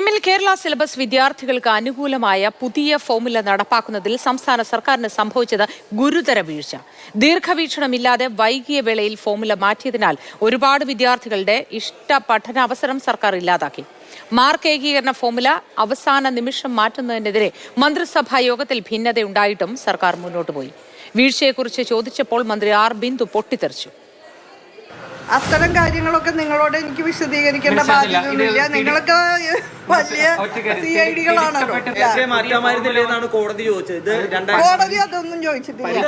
കീമിൽ Kerala syllabus വിദ്യാർത്ഥികൾക്ക് അനുകൂലമായ പുതിയ ഫോർമുല നടപ്പാക്കുന്നതിൽ സംസ്ഥാന സർക്കാരിന് സംഭവിച്ചത് ഗുരുതര വീഴ്ച. ദീർഘവീക്ഷണമില്ലാതെ വൈകിയ വേളയിൽ ഫോർമുല മാറ്റിയതിനാൽ ഒരുപാട് വിദ്യാർത്ഥികളുടെ ഇഷ്ട പഠനാവസരം സർക്കാർ ഇല്ലാതാക്കി. മാർക്ക് ഏകീകരണ ഫോർമുല അവസാന നിമിഷം മാറ്റുന്നതിനെതിരെ മന്ത്രിസഭാ യോഗത്തിൽ ഭിന്നതയുണ്ടായിട്ടും സർക്കാർ മുന്നോട്ട് പോയി. വീഴ്ചയെക്കുറിച്ച് ചോദിച്ചപ്പോൾ മന്ത്രി ആർ ബിന്ദു പൊട്ടിത്തെറിച്ചു. അത്തരം കാര്യങ്ങളൊക്കെ നിങ്ങളോട് എനിക്ക് വിശദീകരിക്കേണ്ട ബാധ്യതയൊന്നുമില്ല. നിങ്ങളൊക്കെ വലിയ CID-കളാണല്ലോ. കോടതി അതൊന്നും ചോദിച്ചിട്ടില്ല.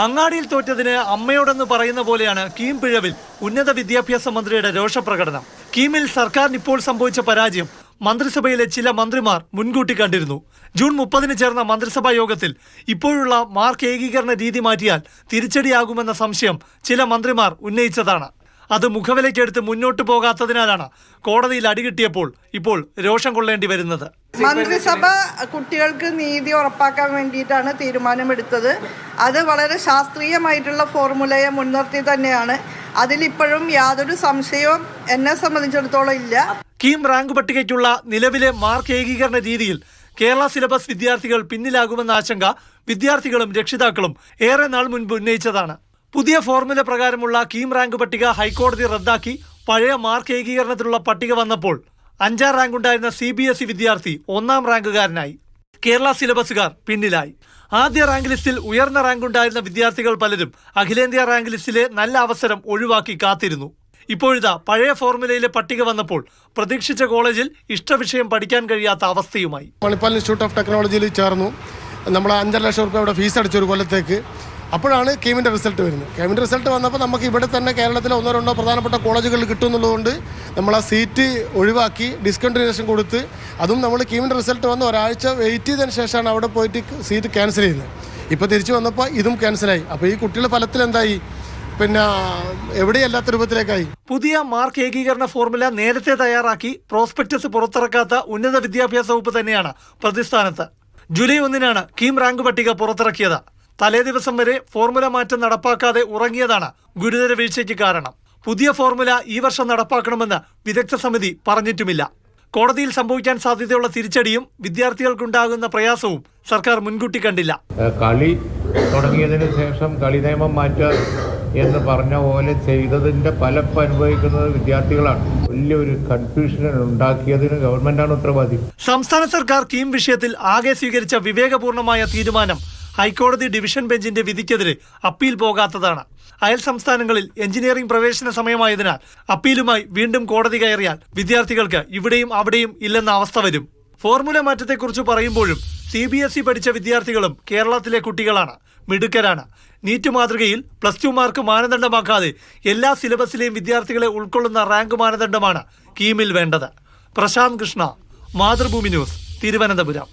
അങ്ങാടിയിൽ തോറ്റതിന് അമ്മയോടെന്ന് പറയുന്ന പോലെയാണ് കീം പിഴവിൽ ഉന്നത വിദ്യാഭ്യാസ മന്ത്രിയുടെ രോഷപ്രകടനം. കീമിൽ സർക്കാരിന് ഇപ്പോൾ സംഭവിച്ച പരാജയം മന്ത്രിസഭയിലെ ചില മന്ത്രിമാർ മുൻകൂട്ടി കണ്ടിരുന്നു. ജൂൺ 30 ചേർന്ന മന്ത്രിസഭാ യോഗത്തിൽ ഇപ്പോഴുള്ള മാർക്ക് ഏകീകരണ രീതി മാറ്റിയാൽ തിരിച്ചടിയാകുമെന്ന സംശയം ചില മന്ത്രിമാർ ഉന്നയിച്ചതാണ്. അത് മുഖവിലയ്ക്കെടുത്ത് മുന്നോട്ട് പോകാത്തതിനാലാണ് കോടതിയിൽ അടികിട്ടിയപ്പോൾ ഇപ്പോൾ രോഷം കൊള്ളേണ്ടി വരുന്നത്. മന്ത്രിസഭ കുട്ടികൾക്ക് നീതി ഉറപ്പാക്കാൻ വേണ്ടിയിട്ടാണ് തീരുമാനമെടുത്തത്. അത് വളരെ ശാസ്ത്രീയമായിട്ടുള്ള ഫോർമുലയെ മുൻനിർത്തി തന്നെയാണ്. അതിലിപ്പോഴും യാതൊരു സംശയവും എന്നെ സംബന്ധിച്ചിടത്തോളം ഇല്ല. കീം റാങ്ക് പട്ടികയ്ക്കുള്ള നിലവിലെ മാർക്ക് ഏകീകരണ രീതിയിൽ കേരള സിലബസ് വിദ്യാർത്ഥികൾ പിന്നിലാകുമെന്ന ആശങ്ക വിദ്യാർത്ഥികളും രക്ഷിതാക്കളും ഏറെ നാൾ മുൻപ് ഉന്നയിച്ചതാണ്. പുതിയ ഫോർമുല പ്രകാരമുള്ള കീം റാങ്ക് പട്ടിക ഹൈക്കോടതി റദ്ദാക്കി പഴയ മാർക്ക് ഏകീകരണത്തിലുള്ള പട്ടിക വന്നപ്പോൾ 5ാം റാങ്ക് ഉണ്ടായിരുന്ന CBSE വിദ്യാർത്ഥി 1ാം റാങ്കുകാരനായി. കേരള സിലബസുകാർ പിന്നിലായി. ആദ്യ റാങ്ക് ലിസ്റ്റിൽ ഉയർന്ന റാങ്ക് ഉണ്ടായിരുന്ന വിദ്യാർത്ഥികൾ പലരും അഖിലേന്ത്യാ റാങ്ക് ലിസ്റ്റിലെ നല്ല അവസരം ഒഴിവാക്കി കാത്തിരുന്നു. ഇപ്പോഴിതാ പഴയ ഫോർമുലയിലെ പട്ടിക വന്നപ്പോൾ പ്രതീക്ഷിച്ച കോളേജിൽ ഇഷ്ടവിഷയം പഠിക്കാൻ കഴിയാത്ത അവസ്ഥയുമായി. മണിപ്പാൽ ഇൻസ്റ്റിറ്റ്യൂട്ട് ഓഫ് ടെക്നോളജിയിൽ ചേർന്നു. നമ്മൾ 5.5 ലക്ഷം രൂപ ഇവിടെ ഫീസ് അടിച്ചു ഒരു കൊല്ലത്തേക്ക്. അപ്പോഴാണ് കീമിൻ്റെ റിസൾട്ട് വരുന്നത്. കീമിൻ്റെ റിസൾട്ട് വന്നപ്പോൾ നമുക്ക് ഇവിടെ തന്നെ കേരളത്തിലെ 1-2 പ്രധാനപ്പെട്ട കോളേജുകളിൽ കിട്ടുമെന്നുള്ളതുകൊണ്ട് നമ്മൾ ആ സീറ്റ് ഒഴിവാക്കി ഡിസ്കണ്ടിന്യൂഷൻ കൊടുത്ത്, അതും നമ്മൾ കീമിൻ്റെ റിസൾട്ട് വന്ന് ഒരാഴ്ച വെയിറ്റ് ചെയ്തതിന് ശേഷമാണ് അവിടെ പോയിട്ട് സീറ്റ് ക്യാൻസൽ ചെയ്യുന്നത്. ഇപ്പോൾ തിരിച്ചു വന്നപ്പോൾ ഇതും ക്യാൻസലായി. അപ്പോൾ ഈ കുട്ടികളുടെ ഫലത്തിൽ എന്തായി, പിന്നെ എവിടെയല്ലാത്ത രൂപത്തിലേക്കായി. പുതിയ മാർക്ക് ഏകീകരണ ഫോർമുല നേരത്തെ തയ്യാറാക്കി പ്രോസ്പെക്ടസ് പുറത്തിറക്കാത്ത ഉന്നത വിദ്യാഭ്യാസ വകുപ്പ് തന്നെയാണ് പ്രതിസ്ഥാനത്ത്. ജൂലൈ 1-നാണ് കീം റാങ്ക് പട്ടിക പുറത്തിറക്കിയത്. തലേ ദിവസം വരെ ഫോർമുല മാറ്റം നടപ്പാക്കാതെ ഉറങ്ങിയതാണ് ഗുരുതര വീഴ്ചയ്ക്ക് കാരണം. പുതിയ ഫോർമുല ഈ വർഷം നടപ്പാക്കണമെന്ന് വിദഗ്ധ സമിതി പറഞ്ഞിട്ടുമില്ല. കോടതിയിൽ സംഭവിക്കാൻ സാധ്യതയുള്ള തിരിച്ചടിയും വിദ്യാർത്ഥികൾക്കുണ്ടാകുന്ന പ്രയാസവും സർക്കാർ മുൻകൂട്ടി കണ്ടില്ല. കളി തുടങ്ങിയതിന് ശേഷം കളി നിയമം മാറ്റുക എന്ന് പറഞ്ഞ പോലെ ചെയ്തതിൻ്റെ ഫലം അനുഭവിക്കുന്നത് വിദ്യാർത്ഥികളാണ്. വലിയൊരു കൺഫ്യൂഷൻ ഉണ്ടാക്കിയതിന് ഗവൺമെന്റാണ് ഉത്തരവാദി. സംസ്ഥാന സർക്കാർ കീം വിഷയത്തിൽ ആകെ സ്വീകരിച്ച വിവേകപൂർണമായ തീരുമാനം ഹൈക്കോടതി ഡിവിഷൻ ബെഞ്ചിന്റെ വിധിക്കെതിരെ അപ്പീൽ പോകാത്തതാണ്. അയൽ സംസ്ഥാനങ്ങളിൽ എഞ്ചിനീയറിംഗ് പ്രവേശന സമയമായതിനാൽ അപ്പീലുമായി വീണ്ടും കോടതി കയറിയാൽ വിദ്യാർത്ഥികൾക്ക് ഇവിടെയും അവിടെയും ഇല്ലെന്ന അവസ്ഥ വരും. ഫോർമുല മാറ്റത്തെക്കുറിച്ച് പറയുമ്പോഴും CBSE പഠിച്ച വിദ്യാർത്ഥികളും കേരളത്തിലെ കുട്ടികളാണ്, മിടുക്കരാണ്. നീറ്റ് മാതൃകയിൽ +2 മാർക്ക് മാനദണ്ഡമാക്കാതെ എല്ലാ സിലബസിലെയും വിദ്യാർത്ഥികളെ ഉൾക്കൊള്ളുന്ന റാങ്ക് മാനദണ്ഡമാണ് കീമിൽ വേണ്ടത്. പ്രശാന്ത് കൃഷ്ണ, മാതൃഭൂമി ന്യൂസ്, തിരുവനന്തപുരം.